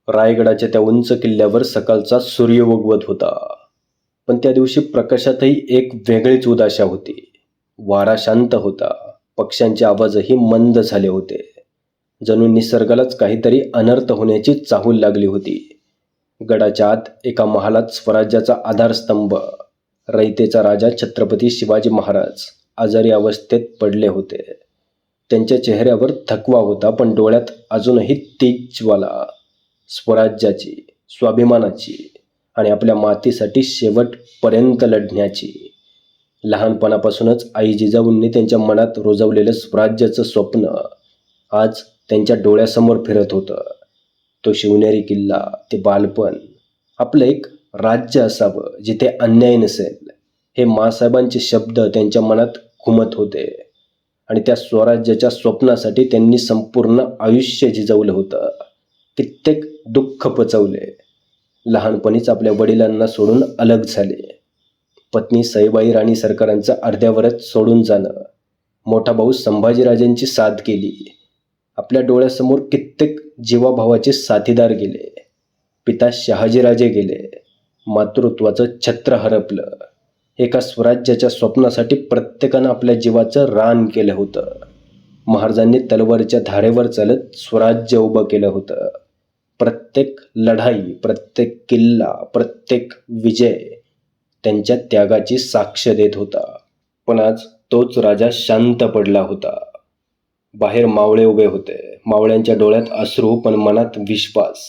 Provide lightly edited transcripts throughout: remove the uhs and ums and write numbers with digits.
रायगडाच्या त्या उंच किल्ल्यावर सकाळचा सूर्य उगवत होता. पण त्या दिवशी प्रकाशातही एक वेगळीच उदाशा होती. वारा शांत होता. पक्ष्यांचे आवाजही मंद झाले होते. जणू निसर्गालाच काहीतरी अनर्थ होण्याची चाहूल लागली होती. गडाच्या आत एका महालात स्वराज्याचा आधारस्तंभ, रयतेचा राजा छत्रपती शिवाजी महाराज आजारी अवस्थेत पडले होते. त्यांच्या चेहऱ्यावर थकवा होता, पण डोळ्यात अजूनही तीच ज्वाला, स्वराज्याची, स्वाभिमानाची आणि आपल्या मातीसाठी शेवटपर्यंत लढण्याची. लहानपणापासूनच आई जिजाऊंनी त्यांच्या मनात रुजवलेलं स्वराज्याचं स्वप्न आज त्यांच्या डोळ्यासमोर फिरत होतं. तो शिवनेरी किल्ला, ते बालपण, आपलं एक राज्य असावं जिथे अन्याय नसेल, हे माँसाहेबांचे शब्द त्यांच्या मनात घुमत होते. आणि त्या स्वराज्याच्या स्वप्नासाठी त्यांनी संपूर्ण आयुष्य झिजवलं होतं. कित्येक दुःख पचवले. लहानपणीच आपल्या वडिलांना सोडून अलग झाले. पत्नी सईबाई राणी सरकारांचं अर्ध्यावरच सोडून जाणं. मोठा भाऊ संभाजीराजांची साथ गेली. आपल्या डोळ्यासमोर कित्येक जीवाभावाचे साथीदार गेले. पिता शहाजीराजे गेले. मातृत्वाचं छत्र हरपलं. एका स्वराज्याच्या स्वप्नासाठी प्रत्येकानं आपल्या जीवाचं रान केलं होतं. महाराजांनी तलवारीच्या धारेवर चालत स्वराज्य उभं केलं होतं. प्रत्येक लढाई, प्रत्येक किल्ला, प्रत्येक विजय त्यांच्या त्यागाची साक्ष देत होता. पण आज तोच राजा शांत पडला होता. बाहेर मावळे उभे होते. मावळ्यांच्या डोळ्यात अश्रू, पण मनात विश्वास.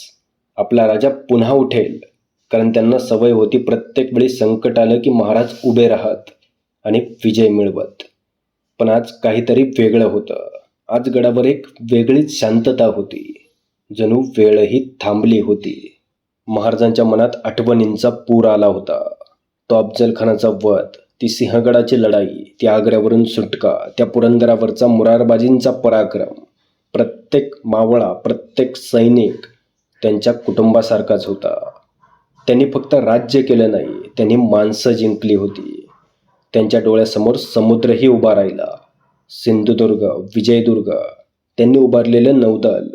आपला राजा पुन्हा उठेल, कारण त्यांना सवय होती प्रत्येक वेळी संकट आलं की महाराज उभे राहत आणि विजय मिळवत. पण आज काहीतरी वेगळं होतं. आज गडावर एक वेगळीच शांतता होती. जणू वेळही थांबली होती. महाराजांच्या मनात आठवणींचा पूर आला होता. तो अफजल खानाचा वध, ती सिंहगडाची लढाई, ती आग्र्यावरून सुटका, त्या पुरंदरावरचा मुरारबाजींचा पराक्रम. प्रत्येक मावळा, प्रत्येक सैनिक त्यांच्या कुटुंबासारखाच होता. त्यांनी फक्त राज्य केलं नाही, त्यांनी माणसं जिंकली होती. त्यांच्या डोळ्यासमोर समुद्रही उभा राहिला. सिंधुदुर्ग, विजयदुर्ग, त्यांनी उभारलेलं नौदल.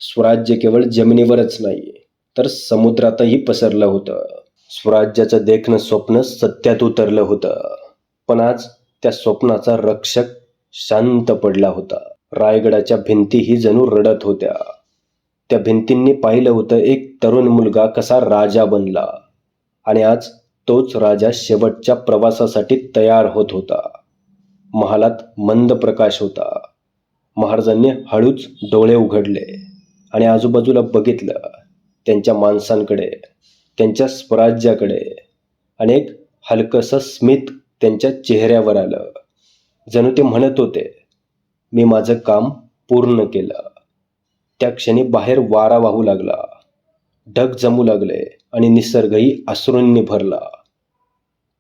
स्वराज्य केवळ जमिनीवरच नाही, तर समुद्रातही पसरलं होतं. स्वराज्याचं देखणं स्वप्न सत्यात उतरलं होतं. पण आज त्या स्वप्नाचा रक्षक शांत पडला होता. रायगडाच्या भिंतीही जणू रडत होत्या. त्या भिंतींनी पाहिलं होतं एक तरुण मुलगा कसा राजा बनला, आणि आज तोच राजा शेवटच्या प्रवासासाठी तयार होत होता. महालात मंद प्रकाश होता. महाराजांनी हळूच डोळे उघडले आणि आजूबाजूला बघितलं. त्यांच्या माणसांकडे, त्यांच्या स्वराज्याकडे, आणि एक हलकंसं स्मित त्यांच्या चेहऱ्यावर आलं. जणू ते म्हणत होते, मी माझं काम पूर्ण केलं. त्या क्षणी बाहेर वारा वाहू लागला. ढग जमू लागले आणि निसर्गही अश्रूंनी भरला.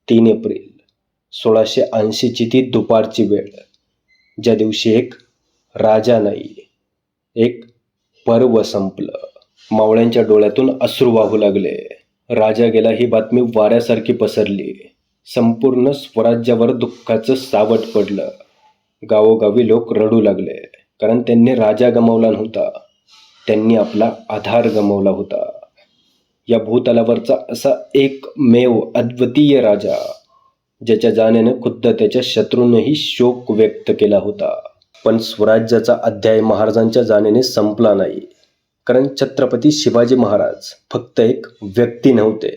3 एप्रिल 1680ची ती दुपारची वेळ, ज्या दिवशी एक राजा नाही, एक पर्व संपलं. मावळ्यांच्या डोळ्यातून अश्रू वाहू लागले. राजा गेला ही बातमी वाऱ्यासारखी पसरली. संपूर्ण स्वराज्यावर दुःखाचं सावट पडलं. गावोगावी लोक रडू लागले, कारण त्यांनी राजा गमावला नव्हता, त्यांनी आपला आधार गमावला होता. या भूतलावरचा असा एकमेव अद्वितीय राजा, ज्याच्या जाण्यानं खुद्द त्याच्या शत्रूंनीही शोक व्यक्त केला होता. पण स्वराज्याचा अध्याय महाराजांच्या जाण्याने संपला नाही. कारण छत्रपती शिवाजी महाराज फक्त एक व्यक्ती नव्हते,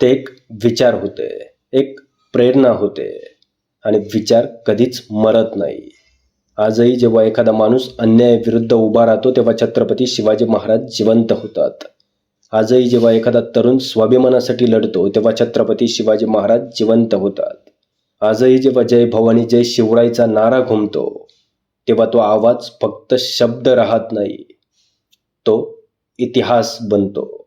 ते एक विचार होते, एक प्रेरणा होते. आणि विचार कधीच मरत नाही. आजही जेव्हा एखादा माणूस अन्यायाविरुद्ध उभा राहतो, तेव्हा छत्रपती शिवाजी महाराज जिवंत होतात. आजही जेव्हा एखादा तरुण स्वाभिमानासाठी लढतो, तेव्हा छत्रपती शिवाजी महाराज जिवंत होतात. आजही जेव्हा जय भवानी जय शिवरायचा नारा घुमतो, तेव्हा तो आवाज फक्त शब्द राहत नाही, तो इतिहास बनतो.